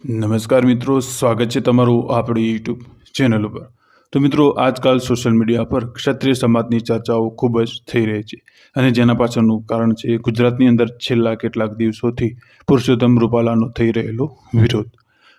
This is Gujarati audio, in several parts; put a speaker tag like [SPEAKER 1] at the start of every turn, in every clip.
[SPEAKER 1] નમસ્કાર મિત્રો, સ્વાગત છે તમારું આપણી યુટ્યુબ ચેનલ ઉપર. તો મિત્રો, આજકાલ સોશિયલ મીડિયા પર ક્ષત્રિય સમાજની ચર્ચાઓ ખૂબ જ થઈ રહી છે અને જેના પાછળનું કારણ છે ગુજરાતની અંદર છેલ્લા કેટલાક દિવસોથી પુરુષોત્તમ રૂપાલાનો થઈ રહેલો વિરોધ.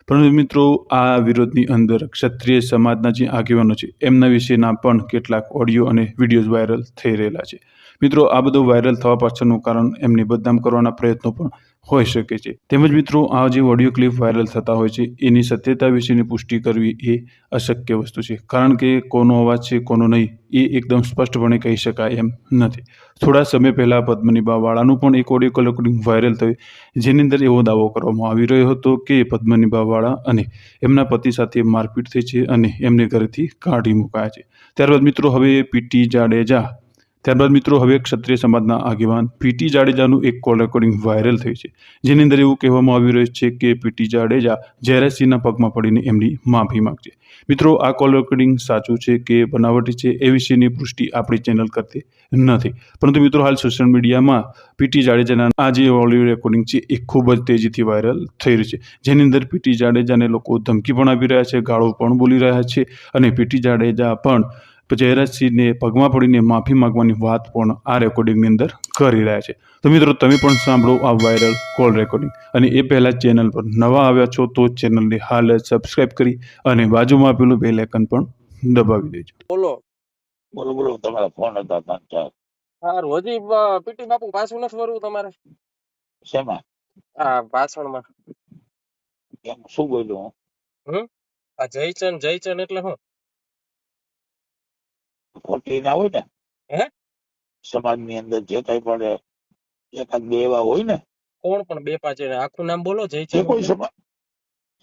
[SPEAKER 1] પરંતુ મિત્રો, આ વિરોધની અંદર ક્ષત્રિય સમાજના જે આગેવાનો છે એમના વિશેના પણ કેટલાક ઓડિયો અને વિડીયોઝ વાયરલ થઈ રહેલા છે. મિત્રો, આ બધું વાયરલ થવા પાછળનું કારણ એમને બદનામ કરવાના પ્રયત્નો પણ હોઈ શકે છે. તેમજ મિત્રો, આ જે ઓડિયો ક્લિપ વાયરલ થતા હોય છે એની સત્યતા વિશેની પુષ્ટિ કરવી એ અશક્ય વસ્તુ છે, કારણ કે કોનો અવાજ છે કોનો નહીં એ એકદમ સ્પષ્ટપણે કહી શકાય એમ નથી. થોડા સમય પહેલાં પદ્મની વાળાનું પણ એક ઓડિયો રેકોર્ડિંગ વાયરલ થયું, જેની અંદર એવો દાવો કરવામાં આવી રહ્યો હતો કે પદ્મની વાળા અને એમના પતિ સાથે મારપીટ થઈ છે અને એમને ઘરેથી કાઢી મુકાયા છે. ત્યારબાદ મિત્રો હવે ક્ષત્રિય સમાજના આગેવાન પીટી જાડેજાનું એક કોલ રેકોર્ડિંગ વાયરલ થયું છે, જેની અંદર એવું કહેવામાં આવી રહ્યું છે કે પીટી જાડેજા જયરાજસિંહના પગમાં પડીને એમની માફી માંગશે. મિત્રો, આ કોલ રેકોર્ડિંગ સાચું છે કે બનાવટી છે એ વિશેની પુષ્ટિ આપણી ચેનલ કરતી નથી, પરંતુ મિત્રો, હાલ સોશિયલ મીડિયામાં પીટી જાડેજાના આ જે ઓડિયો રેકોર્ડિંગ છે એ ખૂબ જ તેજીથી વાયરલ થઈ રહ્યું છે, જેની અંદર પીટી જાડેજાને લોકો ધમકી પણ આપી રહ્યા છે, ગાળો પણ બોલી રહ્યા છે અને પીટી જાડેજા પણ જયરાજસિંહને પગમાં પડીને માફી માંગવાની વાત પણ આ રેકોર્ડિંગની અંદર કરી રહ્યા છે. તો મિત્રો, તમે પણ સાંભળો આ વાયરલ કોલ રેકોર્ડિંગ, અને એ પહેલા ચેનલ પર નવા આવ્યા છો તો ચેનલને હાલ જ સબસ્ક્રાઇબ કરી અને બાજુમાં આપેલું બેલ આઇકન પણ દબાવી દેજો.
[SPEAKER 2] બોલો
[SPEAKER 3] બોલો બોલો, તમારા ફોન હતા ત્રણ ચાર.
[SPEAKER 2] સારું, હજી પીટી બાપુ પાછું નથી વરવું તમારે
[SPEAKER 3] શેમાં?
[SPEAKER 2] આ ભાષણમાં?
[SPEAKER 3] એમ શું બોલ્યું હું?
[SPEAKER 2] આ જયચંદ એટલે શું?
[SPEAKER 3] ખોટી ના હોય ને
[SPEAKER 2] હે?
[SPEAKER 3] સમાજની અંદર જે કઈ પણ એકાદ બે એવા હોય ને.
[SPEAKER 2] કોણ પણ બે પાંચ આખું નામ બોલો.
[SPEAKER 3] જે
[SPEAKER 2] જયચંદ
[SPEAKER 3] કોઈ સમાજ,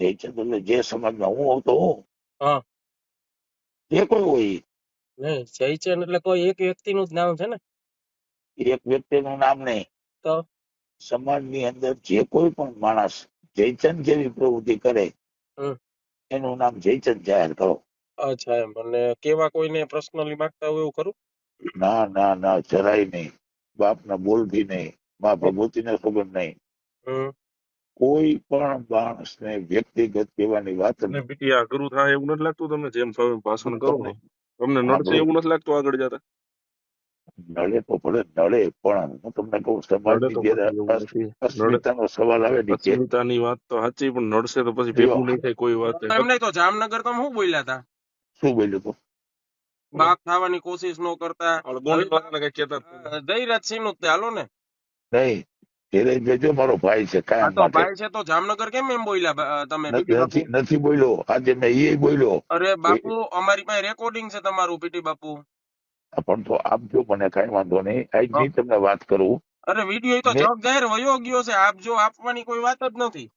[SPEAKER 3] જયચંદ એટલે જે સમાજમાં હું આવતો હું,
[SPEAKER 2] હા,
[SPEAKER 3] જે કોઈ હોય ઈ.
[SPEAKER 2] નહીં, જયચંદ એટલે કોઈ એક વ્યક્તિનું જ નામ છે ને?
[SPEAKER 3] એક વ્યક્તિનું નામ નહીં,
[SPEAKER 2] તો
[SPEAKER 3] સમાજની અંદર જે કોઈ પણ માણસ જયચંદ જેવી પ્રવૃત્તિ કરે
[SPEAKER 2] હમ.
[SPEAKER 3] એનું નામ જયચંદ જાહેર કરો.
[SPEAKER 2] અચ્છા, એમ. અને કેવા કોઈને પર્સનલી માંગતા હોય એવું ખરું?
[SPEAKER 3] ના ના ના, જરાય નહીં. બાપના બોલથી નહીં, મા ભગવતીને ખબર નહીં. કોઈ પણ માણસને વ્યક્તિગત કહેવાની વાત
[SPEAKER 4] ને બીજી અઘરું થાય એવું નથી લાગતું તમને? જેમ ભાષણ કરો
[SPEAKER 3] તમને
[SPEAKER 4] તમને નડશે એવું નથી લાગતું આગળ જતા?
[SPEAKER 3] નડે તો ભલે નડે, પણ હું તમને કહું,
[SPEAKER 4] નડે
[SPEAKER 3] સમાજની
[SPEAKER 4] તો
[SPEAKER 3] જયારે
[SPEAKER 4] પછી એવું નથી.
[SPEAKER 3] અસ્મિતાનો સવાલ આવે ને કે
[SPEAKER 4] અસ્મિતાની વાત તો સાચી, પણ નડશે તો પછી ભેગું નહીં થાય કોઈ વાત.
[SPEAKER 2] એમને તો જામનગર તમે શું બોલ્યા હતા?
[SPEAKER 3] શું બોલ્યું તું?
[SPEAKER 2] બાપ થવાની કોશિશ ન કરતા.
[SPEAKER 4] કઈ કેતા
[SPEAKER 2] જયરાજસિંહ નું હાલો ને.
[SPEAKER 3] નહીં, ધીરજભાઈ જો મારો ભાઈ છે
[SPEAKER 2] આ
[SPEAKER 3] કાયમ
[SPEAKER 2] તો
[SPEAKER 3] માટે.
[SPEAKER 2] ભાઈ છે તો જામનગર કેમ એમ બોલ્યા તમે? પીટી બાપુ,
[SPEAKER 3] નથી બોલ્યો, આજે મેં એ બોલ્યો.
[SPEAKER 2] અરે બાપુ, અમારી પાસે રેકોર્ડિંગ છે તમારું, પીટી બાપુ.
[SPEAKER 3] પણ તો આપજો, મને કઈ વાંધો નહીં. આજની તમને વાત કરું.
[SPEAKER 2] અરે વિડીયો તો જગ જાહેર વયો ગયો છે, આપજો, આપવાની કોઈ વાત જ નથી.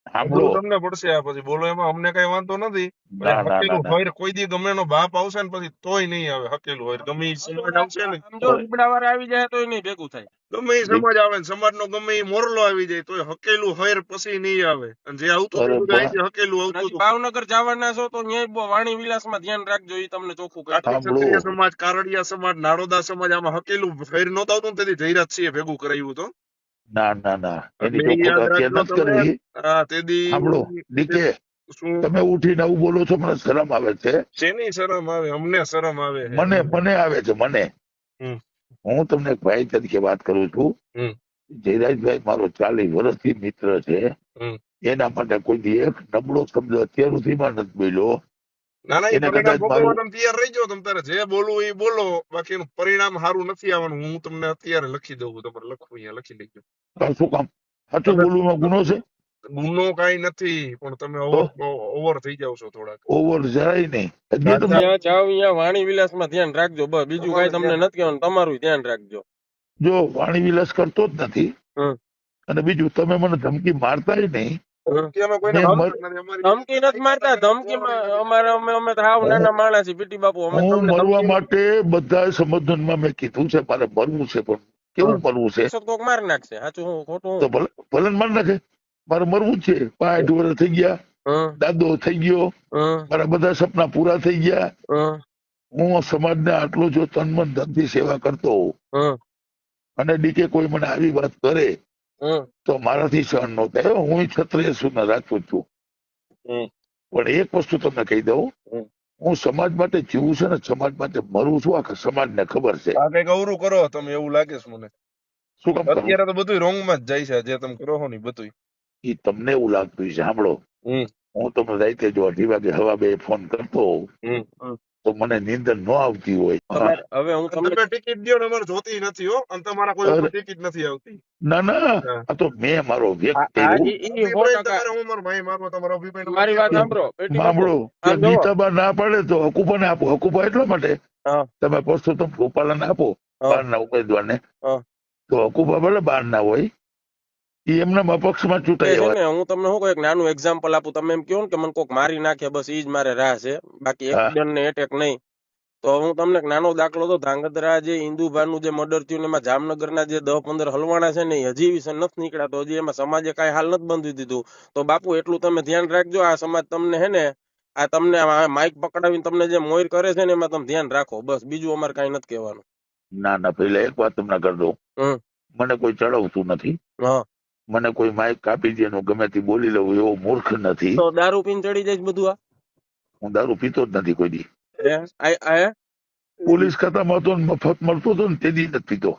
[SPEAKER 3] સાંભળો,
[SPEAKER 4] તમને પડશે આ પછી બોલો, એમાં અમને કઈ વાંધો નથી.
[SPEAKER 3] ના ના
[SPEAKER 4] હકેલું
[SPEAKER 3] ના
[SPEAKER 4] હોય કોઈ દી ગમે એનો બાપ આવશે ને પછી તોય નહીં આવે. હકેલું હોય ગમે ઈ સમાજ આવશે ને,
[SPEAKER 2] સમજો, લીમડાવાળા આવી જાય તોય નહીં ભેગું થાય.
[SPEAKER 4] ગમે ઈ સમાજ આવે ને, સમાજનો ગમે ઈ મોરલો આવી જાય તોય હકેલું હોય પછી નહીં આવે. અને જે આવતું
[SPEAKER 3] અરે
[SPEAKER 4] હતું
[SPEAKER 3] પણ
[SPEAKER 4] અહીંથી હકેલું આવતું
[SPEAKER 2] નથી
[SPEAKER 4] હતું.
[SPEAKER 2] ભાવનગર જવાના છો તો ન્યાય વાણી વિલાસમાં ધ્યાન રાખજો, એ તમને ચોખ્ખું કહી દઉં.
[SPEAKER 3] સાંભળો.
[SPEAKER 4] ક્ષત્રિય સમાજ, કારડિયા સમાજ, નાડોદા સમાજ, આમાં હકેલું ફેર નહોતું આવતું ને તેથી જયરાજસિંહે ભેગું કરાવ્યું હતું.
[SPEAKER 3] ના ના ના, એની
[SPEAKER 4] એટલે ઈ
[SPEAKER 3] ચોખવટ
[SPEAKER 4] યાદ
[SPEAKER 3] અત્યારે
[SPEAKER 4] રાખજો
[SPEAKER 3] નથી
[SPEAKER 4] તમે.
[SPEAKER 3] કરવી.
[SPEAKER 4] હા, તેદી
[SPEAKER 3] સાંભળો ડીકે,
[SPEAKER 4] શું
[SPEAKER 3] તમે ઉઠીને આવું બોલો છો, મને શરમ આવે છે.
[SPEAKER 4] શેની શરમ આવે? અમને શરમ આવે છે.
[SPEAKER 3] મને આવે છે, મને.
[SPEAKER 4] હમ.
[SPEAKER 3] હું તમને એક ભાઈ તરીકે વાત કરું છું.
[SPEAKER 4] હમ.
[SPEAKER 3] જયરાજભાઈ મારો 40 વર્ષથી મિત્ર છે.
[SPEAKER 4] હમ.
[SPEAKER 3] એના માટે કોઈ દી એક નબળો શબ્દ અત્યાર સુધીમાં નથી બોલ્યો.
[SPEAKER 4] ના ના, એ
[SPEAKER 3] એને
[SPEAKER 4] પરિણામ
[SPEAKER 3] કદાચ
[SPEAKER 4] ભોગવવા
[SPEAKER 3] મારું
[SPEAKER 4] તમે તૈયાર રહી જાઓ. તમ તારે જે બોલવું એ બોલો, બાકી એનું પરિણામ સારું નથી આવવાનું. હું તમને અત્યારે લખી દઉં, તમારે લખવું અહીંયા લખી લેજો.
[SPEAKER 3] શું કામ સાચું બોલવાનો ગુનો છે?
[SPEAKER 4] ગુનો કઈ નથી, પણ તમે ઓવર થઈ જાવ છો થોડાક.
[SPEAKER 3] ઓવર જરાય નહીં. હજી તો
[SPEAKER 2] ત્યાં જાઓ, અહીંયા વાણી વિલાસમાં ધ્યાન રાખજો, બસ બીજું કઈ તમને નથી કહેવાનું, તમારું ધ્યાન રાખજો.
[SPEAKER 3] જો વાણી વિલાસ કરતો જ નથી. અને બીજું, તમે મને ધમકી મારતાય નહીં.
[SPEAKER 2] ધમકી નથી મારતા, ધમકીમાં અમે તો હાવ નાના માણસ છીએ, પીટી બાપુ. અમે
[SPEAKER 3] હું
[SPEAKER 2] તમને
[SPEAKER 3] મરવા માટે બધા સંબોધનમાં મેં કીધું છે મારે મરવું છે, પણ કેવું મરવું છે?
[SPEAKER 2] કોક મારી નાખશે, સાચું હું ખોટું?
[SPEAKER 3] તો ભલે મારી નાખે, મારે મરવું જ છે. 65 વર્ષ થઈ ગયા, દાદો થઈ ગયો, મારા બધા સપના પૂરા થઈ ગયા. હું સમાજને આટલો જો તન મન ધનથી સેવા કરતો હોઉં અને ડીકે કોઈ મને આવી વાત કરે તો મારાથી સહન ન થાય. હું ક્ષત્રિય છું ને રાજપૂત છું.
[SPEAKER 2] હમ.
[SPEAKER 3] પણ એક વસ્તુ તમને કહી દઉં,
[SPEAKER 2] હમ.
[SPEAKER 3] હું સમાજ માટે જીવું છું ને સમાજ માટે મરું છું, આખા સમાજને ખબર છે.
[SPEAKER 4] આ કઈક અવરું કરો તમે, એવું લાગે છે મને.
[SPEAKER 3] શું કામ કરું?
[SPEAKER 4] અત્યારે તો બધું રોંગ માં જ જાય છે જે તમે કરો છો ને બધું.
[SPEAKER 3] એ તમને એવું લાગતું છે. સાંભળો,
[SPEAKER 2] હમ.
[SPEAKER 3] હું તમને રાતે જો 2:30 વાગે હવા બે ફોન કરતો હોઉં
[SPEAKER 2] હમ.
[SPEAKER 3] તો મને નીંદર ન આવતી હોય.
[SPEAKER 2] તમારે હવે હું તમને
[SPEAKER 4] તમે ટિકિટ દો ને અમારે જોતી નથી હો, અને તમારા કોઈ ઉપર
[SPEAKER 3] અરે,
[SPEAKER 4] ટિકિટ નથી આવતી.
[SPEAKER 3] ના ના,
[SPEAKER 4] હા.
[SPEAKER 3] આ તો મેં મારો વ્યક્ત
[SPEAKER 2] આ
[SPEAKER 3] કર્યું.
[SPEAKER 2] ઈ
[SPEAKER 4] અભિપ્રાય
[SPEAKER 2] 100%
[SPEAKER 4] તમારે હું મારો ભાઈ મારો તમારો અભિપ્રાય
[SPEAKER 2] મારી વાત
[SPEAKER 4] તમારે
[SPEAKER 2] સાંભળો પેટી બાપુ,
[SPEAKER 3] સાંભળો કે
[SPEAKER 2] આમ જોવો.
[SPEAKER 3] ગીતાબા ના પાડે તો હકુપાને આપો. હકુપા એટલા માટે
[SPEAKER 2] હા,
[SPEAKER 3] તમે પરસોત્તમ રૂપાલાને આપો,
[SPEAKER 2] હા,
[SPEAKER 3] બહારના ઉમેદવારને.
[SPEAKER 2] હા.
[SPEAKER 3] તો હકુપા ભલે બહાર ના હોય, એ એમના અપક્ષમાં
[SPEAKER 2] એ
[SPEAKER 3] ચૂંટાઈ
[SPEAKER 2] છે
[SPEAKER 3] હોય.
[SPEAKER 2] ને હું તમને શું કહું, એક નાનું એક્ઝામ્પલ આપું. તમે એમ કહો ને કે મને કોક મારી નાખે બસ ઈ જ મારે રાહ છે, બાકી
[SPEAKER 3] હા
[SPEAKER 2] એક્સિડન્ટ ને એટેક નહીં. તો હું તમને એક નાનો દાખલો દઉં. ધ્રાંગધ્રા જે ઇન્દુભાનું જે મર્ડર થયું ને એમાં જામનગરના જે 10-15 હલવાણા છે ને એ હજી વિશે નથી નીકળ્યા. તો હજી એમાં સમાજે કાંઈ હાલ નથી બાંધી દીધું. તો બાપુ એટલું તમે ધ્યાન રાખજો. આ સમાજ તમને હે ને આ તમને માઇક પકડાવીને તમને જે મોર કરે છે ને એમાં તમે ધ્યાન રાખો. બસ બીજું અમારે કાંઈ નથી કહેવાનું.
[SPEAKER 3] ના ના, પેલા એક વાત તમને કરી દઉં,
[SPEAKER 2] હમ.
[SPEAKER 3] મને કોઈ ચડાવતું નથી.
[SPEAKER 2] હા,
[SPEAKER 3] મને કોઈ માઇક કાપી દે એનું ગમે તે બોલી લઉં એવો મૂર્ખ નથી.
[SPEAKER 2] તો દારૂ પીને ચડી જાય છે બધું આ?
[SPEAKER 3] હું દારૂ પીતો જ નથી કોઈ દી.
[SPEAKER 2] હે? આ
[SPEAKER 3] પોલીસ ખાતામાં હતો ને મફત મળતો હતો ને તે દી નથી પીતો.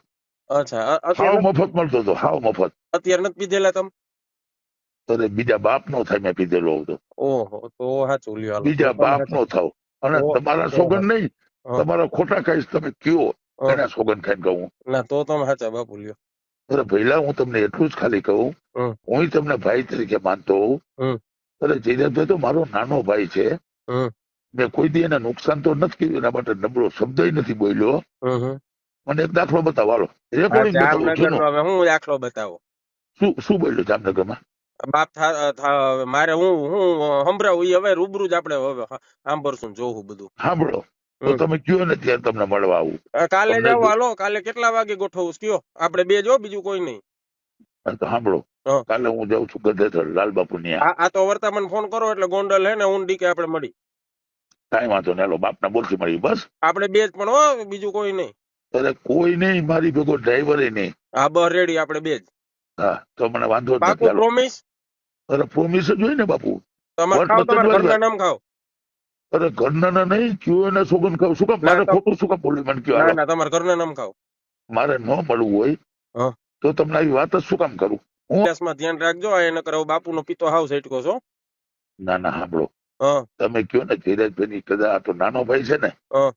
[SPEAKER 2] અચ્છા
[SPEAKER 3] હાવ
[SPEAKER 2] અત્યારે
[SPEAKER 3] મફત મળતો હતો, હાવ મફત.
[SPEAKER 2] અત્યારે નથી પીધેલા તમે?
[SPEAKER 3] તો બીજા બાપ નો થાય મેં પીધેલો હતો.
[SPEAKER 2] ઓહો, તો સાચું લ્યો. હાલો તો
[SPEAKER 3] બીજા
[SPEAKER 2] તમે
[SPEAKER 3] બાપ
[SPEAKER 2] સાચા.
[SPEAKER 3] નો થાવ. અને
[SPEAKER 2] તો
[SPEAKER 3] તમારા
[SPEAKER 2] તો
[SPEAKER 3] સોગન
[SPEAKER 2] સાચું.
[SPEAKER 3] નહીં,
[SPEAKER 2] હા,
[SPEAKER 3] તમારા ખોટા કહીશ તમે કયો
[SPEAKER 2] હા.
[SPEAKER 3] એના સોગન ખાઈને કહું.
[SPEAKER 2] ના તો તમે સાચા બાપુ લ્યો.
[SPEAKER 3] અરે પહેલા હું તમને એટલું જ ખાલી કહું,
[SPEAKER 2] હમ.
[SPEAKER 3] હું તમને ભાઈ તરીકે માનતો હોઉં.
[SPEAKER 2] હમ.
[SPEAKER 3] અરે જીનેશભાઈ તો મારો નાનો ભાઈ છે.
[SPEAKER 2] હમ.
[SPEAKER 3] મેં કોઈ દી એને નુકસાન તો નથી કર્યું, એના માટે નબળો શબ્દ નથી બોલ્યો.
[SPEAKER 2] હમ.
[SPEAKER 3] મને એક દાખલો બતાવો, હાલો
[SPEAKER 2] આ
[SPEAKER 3] રેકોર્ડિંગ બતાવો
[SPEAKER 2] જામનગર
[SPEAKER 3] જૂનો.
[SPEAKER 2] નો હવે હું દાખલો બતાવો.
[SPEAKER 3] શું શું બોલ્યો જામનગરમાં?
[SPEAKER 2] બાપ મારે હું સંભળાવું ઈ હવે રૂબરૂ જ આપણે હવે સાંભળશું જોવું બધું.
[SPEAKER 3] સાંભળો તો
[SPEAKER 2] હમ.
[SPEAKER 3] તમે કયો ને ત્યારે તમને મળવા આવું.
[SPEAKER 2] કાલે
[SPEAKER 3] તમને
[SPEAKER 2] જાવ હાલો. કાલે કેટલા વાગે ગોઠવું કયો? આપણે બે જો, બીજું કોઈ નહીં.
[SPEAKER 3] તો સાંભળો,
[SPEAKER 2] હા.
[SPEAKER 3] કાલે હું જાઉં છું ગધેથર લાલબાપુ ન્યા.
[SPEAKER 2] આ તો વર્તા મને ફોન કરો એટલે ગોંડલ હે ને ઊંડી કે આપણે મળી.
[SPEAKER 3] કાંઈ વાંધો નહીં, હાલો બાપના બોલથી મળી બસ.
[SPEAKER 2] આપણે બે જ પણ હો, બીજું કોઈ નહીં.
[SPEAKER 3] અરે કોઈ નહીં, મારી ભેગો ડ્રાઈવર નહીં.
[SPEAKER 2] હા બસ રેડી, આપણે બે જ.
[SPEAKER 3] હા તો મને વાંધો જ નથી.
[SPEAKER 2] પાકું
[SPEAKER 3] હાલો.
[SPEAKER 2] પ્રોમિસ?
[SPEAKER 3] અરે પ્રોમિસ જ હોય ને બાપુ.
[SPEAKER 2] તમારે ખાવ, તમારા ઘરના નામ ખાવ.
[SPEAKER 3] અરે ઘરના નહીં, કયો એને સોગન ખાવ. શું કામ મારે ખોટું શું કામ બોલ્યું મને કયો?
[SPEAKER 2] ના
[SPEAKER 3] હાલો,
[SPEAKER 2] ના, તમારા ઘરના નામ ખાવ.
[SPEAKER 3] મારે ન મળવું હોય
[SPEAKER 2] હા.
[SPEAKER 3] તો તમને આવી વાત જ શું કામ કરું હું?
[SPEAKER 2] માં ધ્યાન રાખજો. આ એને કરો બાપુનો પિતો હાવ સેટકો છો.
[SPEAKER 3] ના ના, સાંભળો,
[SPEAKER 2] હા,
[SPEAKER 3] તમે કયો ને ધીરજભાઈ કદાચ આ તો નાનો ભાઈ છે ને,
[SPEAKER 2] હા.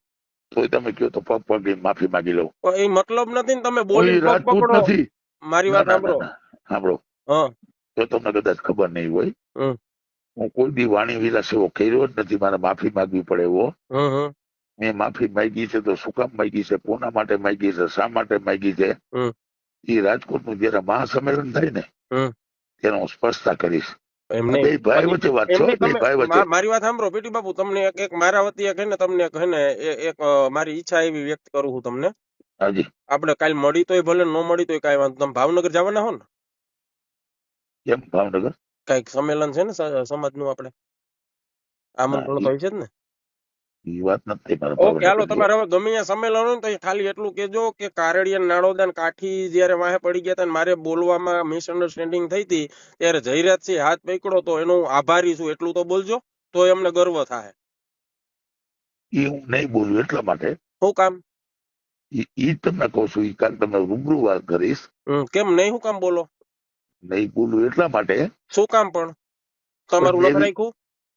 [SPEAKER 3] તોય તમે કયો તો પગ પગ માફી માંગી લઉં.
[SPEAKER 2] પણ એ મતલબ નથી ને તમે
[SPEAKER 3] હું
[SPEAKER 2] બોલીને પગ
[SPEAKER 3] રાજપૂત
[SPEAKER 2] પકડો.
[SPEAKER 3] નથી.
[SPEAKER 2] મારી
[SPEAKER 3] ના
[SPEAKER 2] વાત
[SPEAKER 3] ના ના
[SPEAKER 2] સાંભળો.
[SPEAKER 3] ના, સાંભળો,
[SPEAKER 2] હા.
[SPEAKER 3] જો તમને કદાચ ખબર નહીં હોય,
[SPEAKER 2] હમ.
[SPEAKER 3] હું કોઈ દી વાણી વિલાસ એવો કર્યો જ નથી. મારે માફી માંગવી પડે એવો.
[SPEAKER 2] હમ.
[SPEAKER 3] મેં માફી માંગી છે તો શું કામ માંગી છે, કોના માટે માંગી છે, શા માટે માંગી છે,
[SPEAKER 2] હમ.
[SPEAKER 3] એ રાજકોટનું જયારે મહાસંમેલન થાય ને
[SPEAKER 2] હમ.
[SPEAKER 3] ત્યારે હું સ્પષ્ટતા કરીશ.
[SPEAKER 2] એમ
[SPEAKER 3] આ
[SPEAKER 2] નહીં.
[SPEAKER 3] બે ભાઈ વચ્ચે વાત છે,
[SPEAKER 2] એમની
[SPEAKER 3] બે
[SPEAKER 2] તમે
[SPEAKER 3] ભાઈ વચ્ચે.
[SPEAKER 2] મારી વાત સાંભળો પેટી બાપુ. તમને એક મારા વતી એક હે ને તમને એક હે ને એક મારી ઈચ્છા એવી વ્યક્ત કરું છું તમને.
[SPEAKER 3] હાજી.
[SPEAKER 2] આપણે કાલ મળી તોય ભલે, ન મળી તોય કાંઈ વાંધો. તમે ભાવનગર જવાના હો ને?
[SPEAKER 3] કેમ ભાવનગર?
[SPEAKER 2] કઈક સંમેલન છે ને સમાજનું, આપણે આમંત્રણ તો હોય છે જ ને?
[SPEAKER 3] એ વાત નથી મારા
[SPEAKER 2] ઓકે હાલો,
[SPEAKER 3] ભાવનગર.
[SPEAKER 2] તમારે હવે ગમે ત્યાં સંમેલન હોય ને તો ખાલી એટલું કેજો કે કારડિયા નાળોદા કાઠી જયારે વાહે પડી ગયા હતા ને મારે બોલવામાં મિસઅન્ડરસ્ટેન્ડિંગ થઈ હતી ત્યારે જયરાજસિંહ હાથ પકડો તો એનો હું આભારી છું એટલું તો બોલજો, તો એમને ગર્વ થાય.
[SPEAKER 3] એ હું નહીં બોલું એટલા માટે.
[SPEAKER 2] શું કામ?
[SPEAKER 3] એ તમને કહું છું, એ કાલ તમને રૂબરૂ વાત કરીશ.
[SPEAKER 2] કેમ નહીં? શું કામ બોલો?
[SPEAKER 3] નહીં બોલું એટલા માટે.
[SPEAKER 2] શું કામ? પણ તમારું લખ રાખ્યું?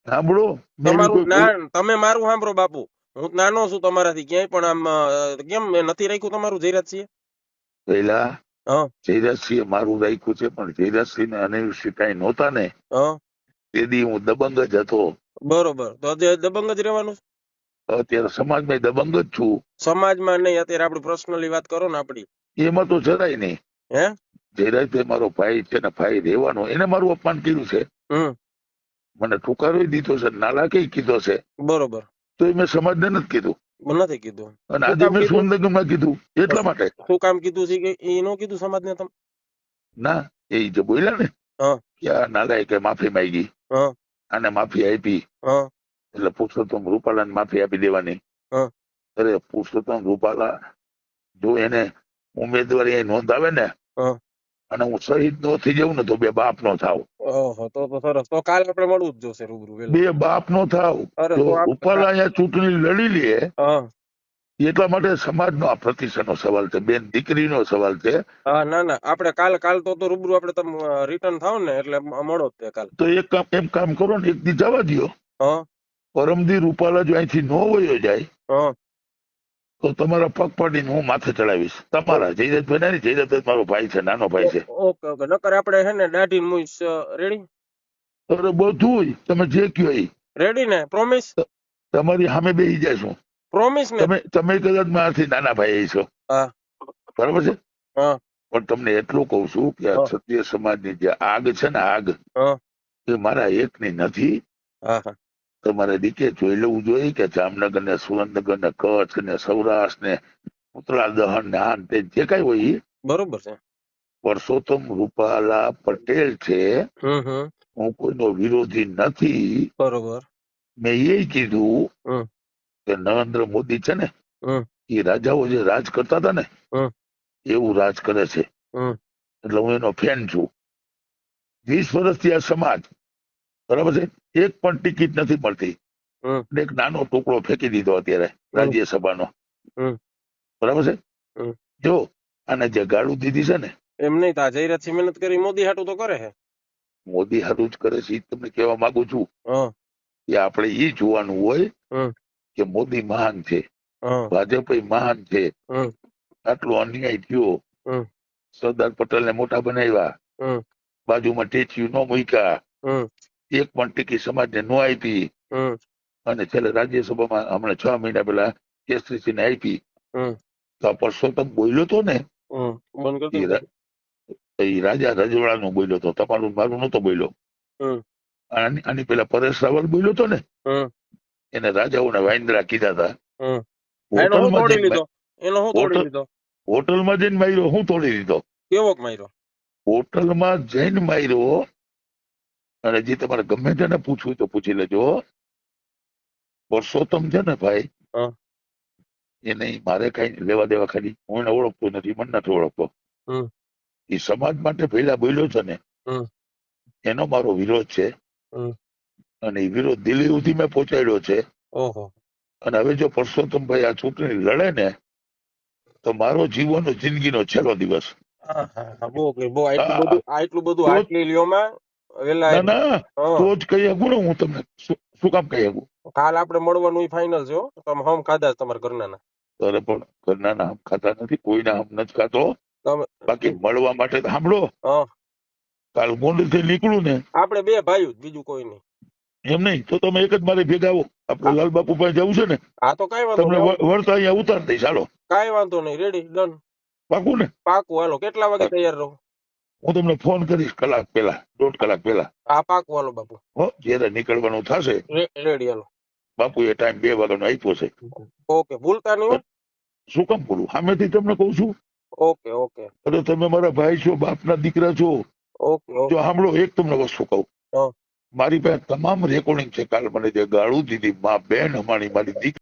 [SPEAKER 3] સાંભળો,
[SPEAKER 2] તમારું ના, તમે મારું સાંભળો બાપુ. હું નાનો છું તમારાથી ક્યાંય, પણ આમ કેમ નથી રાખ્યું તમારું જયરાજસિંહ?
[SPEAKER 3] પેલા
[SPEAKER 2] હા,
[SPEAKER 3] જયરાજસિંહ મારું રાખ્યું છે, પણ જયરાજસિંહ ને અનિરુદ્ધ કાંઈ નહોતા ને
[SPEAKER 2] હા,
[SPEAKER 3] તેથી હું દબંગ જ હતો.
[SPEAKER 2] બરોબર. તો દબંગ જ રહેવાનું છે?
[SPEAKER 3] અત્યારે સમાજમાં દબંગ જ છું.
[SPEAKER 2] સમાજમાં નહીં, અત્યારે આપડી પર્સનલી વાત કરો ને આપડી.
[SPEAKER 3] એમાં તો જરાય નહીં.
[SPEAKER 2] હે?
[SPEAKER 3] જયરાજભાઈ મારો ભાઈ છે ને, ભાઈ રહેવાનો. એને મારું અપમાન કર્યું છે, મને ઠુકારો દીધો છે, નાલાકી કીધો છે,
[SPEAKER 2] બરોબર.
[SPEAKER 3] તો એ મેં સમાજને નથી કીધું.
[SPEAKER 2] નથી કીધું.
[SPEAKER 3] અને આજે મેં સુંદરગઢમાં કીધું એટલા માટે.
[SPEAKER 2] શું કામ કીધું છે કે એ નો કીધું સમાજને તમે?
[SPEAKER 3] ના, એ જે બોલ્યા ને
[SPEAKER 2] હા,
[SPEAKER 3] કે આ નાલાયકે માફી માંગી,
[SPEAKER 2] હા,
[SPEAKER 3] આને માફી આપી,
[SPEAKER 2] હા,
[SPEAKER 3] એટલે પુરુષોત્તમ રૂપાલાને માફી આપી દેવાની.
[SPEAKER 2] હા.
[SPEAKER 3] અરે પુરુષોત્તમ રૂપાલા જો એને ઉમેદવારી અહીં નોંધાવે ને
[SPEAKER 2] હા.
[SPEAKER 3] અને હું શહીદ નો થઈ જાઉં ને તો બે બાપ નો થાવ,
[SPEAKER 2] ઓહો, તો સરસ. તો કાલે આપણે મળવું જ જોશે રૂબરૂ વહેલું.
[SPEAKER 3] બે બાપ નો થાવ.
[SPEAKER 2] અરે
[SPEAKER 3] જો
[SPEAKER 2] તો
[SPEAKER 3] રૂપાલા અહીંયા ચૂંટણી લડી લે
[SPEAKER 2] હા
[SPEAKER 3] એટલા માટે સમાજનો આ પ્રતિષ્ઠાનો સવાલ છે, બેન દીકરીનો સવાલ છે.
[SPEAKER 2] હા, ના ના, આપણે કાલ તો રૂબરૂ આપણે તમે રિટર્ન થાવ ને એટલે મળો જ તે કાલ.
[SPEAKER 3] તો એમ કામ કરો ને, એક દી જવા દ્યો.
[SPEAKER 2] હા
[SPEAKER 3] પરમદી રૂપાલા જો અહીંથી નો વયો જાય
[SPEAKER 2] હા
[SPEAKER 3] તો તમારા પગ પાડીને હું માથે ચડાવીશ. તમારા જયદત્તભાઈ નહીં, જયદત્ત મારો ભાઈ છે, નાનો ભાઈ છે.
[SPEAKER 2] ઓકે ઓકે, નકર આપણે છે ને દાઢી મુઈસ રેડી
[SPEAKER 3] અરે બધું તમે જે કયો એ
[SPEAKER 2] રેડી ને, પ્રોમિસ
[SPEAKER 3] તમારી સામે બેસી જઈશું.
[SPEAKER 2] પ્રોમિસ ને.
[SPEAKER 3] તમે કદાચ મારાથી નાના ભાઈ છો,
[SPEAKER 2] હા
[SPEAKER 3] બરાબર છે,
[SPEAKER 2] હા
[SPEAKER 3] પણ તમને એટલું કઉ છું કે આ
[SPEAKER 2] હા.
[SPEAKER 3] ક્ષત્રિય સમાજની જે આગ છે ને, આગ
[SPEAKER 2] હા
[SPEAKER 3] એ મારા એકની નથી.
[SPEAKER 2] હા હા
[SPEAKER 3] તમારે દીકે જોઈ લેવું જોઈએ કે જામનગર ને, સુરેન્દ્રનગર ને, કચ્છ ને, સૌરાષ્ટ્ર ને, પુતળા દહન ને, આન તે જે કઈ હોય એ
[SPEAKER 2] બરોબર છે.
[SPEAKER 3] પરસોત્તમ રૂપાલા પટેલ છે.
[SPEAKER 2] હમ.
[SPEAKER 3] હું કોઈનો વિરોધી નથી.
[SPEAKER 2] બરોબર.
[SPEAKER 3] મેં એ કીધું
[SPEAKER 2] હમ.
[SPEAKER 3] કે નરેન્દ્ર મોદી છે ને,
[SPEAKER 2] હમ.
[SPEAKER 3] એ રાજાઓ જે રાજ કરતા હતા ને
[SPEAKER 2] હમ.
[SPEAKER 3] એવું રાજ કરે છે.
[SPEAKER 2] હમ.
[SPEAKER 3] એટલે હું એનો ફેન છું. 20 વર્ષથી આ સમાજ, બરાબર છે, એક પણ ટિકિટ નથી મળતી.
[SPEAKER 2] હમ.
[SPEAKER 3] અને એક નાનો ટુકડો ફેંકી દીધો અત્યારે રાજ્યસભાનો,
[SPEAKER 2] હમ.
[SPEAKER 3] બરાબર છે.
[SPEAKER 2] હમ.
[SPEAKER 3] જો આને જે ગાળું દીધી છે ને,
[SPEAKER 2] એમ નહીં, તા જયરાજસિંહ મહેનત કરી મોદી હાટું તો કરે છે.
[SPEAKER 3] મોદી હારું જ કરે છે. ઈ તમને કહેવા માંગુ છું
[SPEAKER 2] હા
[SPEAKER 3] કે આપણે ઈ જોવાનું હોય
[SPEAKER 2] હમ.
[SPEAKER 3] કે મોદી મહાન છે,
[SPEAKER 2] હા
[SPEAKER 3] ભાજપ મહાન છે.
[SPEAKER 2] હમ.
[SPEAKER 3] આટલો અન્યાય થયો,
[SPEAKER 2] હમ.
[SPEAKER 3] સરદાર પટેલને મોટા બનાવ્યા,
[SPEAKER 2] હમ.
[SPEAKER 3] બાજુમાં ટેચ્યુ ન મૂક્યા,
[SPEAKER 2] હમ.
[SPEAKER 3] એક પણ ટિકિટ સમાજને ન આપી,
[SPEAKER 2] હમ.
[SPEAKER 3] અને છેલ્લે રાજ્યસભામાં હમણાં 6 મહિના પહેલા કેસરીસિંહને આપી.
[SPEAKER 2] હમ.
[SPEAKER 3] તો આ પરસોત્તમ બોલ્યો તો ને,
[SPEAKER 2] હમ. બંધ કરી દો.
[SPEAKER 3] એ રાજા રજવાડાનું બોલ્યો તો, તમારું મારું નતો બોલ્યો.
[SPEAKER 2] હમ.
[SPEAKER 3] આની પેલા પરેશ રાવલ બોલ્યો તો ને,
[SPEAKER 2] હમ.
[SPEAKER 3] એને રાજાઓને વાંદરા કીધા હતા.
[SPEAKER 2] હમ. એનો હું
[SPEAKER 3] હોટલમાં
[SPEAKER 2] તોડી
[SPEAKER 3] જઈને
[SPEAKER 2] લીધો, એનો હું તોડી લીધો.
[SPEAKER 3] હોટલમાં જઈને માર્યો, હું તોડી દીધો.
[SPEAKER 2] કેવોક માર્યો?
[SPEAKER 3] હોટલમાં જઈને માર્યો. અને જે તમારે ગમે તેને પૂછવું તો પૂછી લેજો. પરસોત્તમ છે ને ભાઈ,
[SPEAKER 2] હા.
[SPEAKER 3] એને મારે કઈ લેવા દેવા ખાલી, હું એને ઓળખતો નથી, મને નથી ઓળખતો.
[SPEAKER 2] હમ.
[SPEAKER 3] એ સમાજ માટે પહેલા બોલ્યો છે ને,
[SPEAKER 2] હમ.
[SPEAKER 3] એનો મારો વિરોધ છે.
[SPEAKER 2] હમ.
[SPEAKER 3] અને એ વિરોધ દિલ્હી સુધી મેં પહોંચાડ્યો છે.
[SPEAKER 2] ઓહો.
[SPEAKER 3] અને હવે જો પરસોત્તમભાઈ આ ચૂંટણી લડે ને તો મારો જીવનનો જિંદગીનો છેલ્લો દિવસ.
[SPEAKER 2] હા હા, બહુ
[SPEAKER 3] હા,
[SPEAKER 2] આટલું બધું આટલી લ્યોમાં વેલા.
[SPEAKER 3] ના ના, તો જ કહી શકું ને હું તમને. શું કામ કહી શકું?
[SPEAKER 2] કાલ આપણે મળવાનું ફાઇનલ છે. તમે હમ ખાધા તમારા ઘરના?
[SPEAKER 3] અરે પણ ઘરના નામ ખાતા નથી, કોઈના નામ નથી ખાતો.
[SPEAKER 2] તમે
[SPEAKER 3] બાકી મળવા માટે તો સાંભળો,
[SPEAKER 2] હા,
[SPEAKER 3] કાલ ગોંડલ થી નીકળું ને,
[SPEAKER 2] આપણે બે ભાઈ, બીજું કોઈ નહીં.
[SPEAKER 3] એમ નહીં તો તમે એક જ મારે ભેગા આવો. આપણે લાલબાપુ પાસે જવું છે ને,
[SPEAKER 2] હા તો કઈ વાંધો
[SPEAKER 3] તમને
[SPEAKER 2] નહીં,
[SPEAKER 3] વળતા અહીંયા ઉતાર દઈશ. ચાલો,
[SPEAKER 2] કઈ વાંધો નહીં, રેડી, ડન,
[SPEAKER 3] પાકું ને?
[SPEAKER 2] પાકું. હાલો, કેટલા વાગે તૈયાર રહો?
[SPEAKER 3] હું તમને ફોન કરીશ કલાક પહેલા, 1.5 કલાક પહેલા.
[SPEAKER 2] હા, પાકું. હાલો બાપુ,
[SPEAKER 3] હો, જયારે નીકળવાનું થશે.
[SPEAKER 2] રેડી. હાલો
[SPEAKER 3] બાપુ એ ટાઈમ 2 વાગ્યાનો આપ્યો છે.
[SPEAKER 2] ઓકે, ભૂલતા નહીં હો.
[SPEAKER 3] શું કામ બોલું? સામેથી તમને કઉ છું.
[SPEAKER 2] ઓકે ઓકે
[SPEAKER 3] અરે તમે મારા ભાઈ છો, બાપના દીકરા છો.
[SPEAKER 2] Okay okay.
[SPEAKER 3] જો સાંભળો, એક તમને વસ્તુ કહું.
[SPEAKER 2] હા.
[SPEAKER 3] મારી પાસે તમામ રેકોર્ડિંગ છે. કાલ મને જે ગાળું દીધી મા બેન અમારી, મારી દીકરી.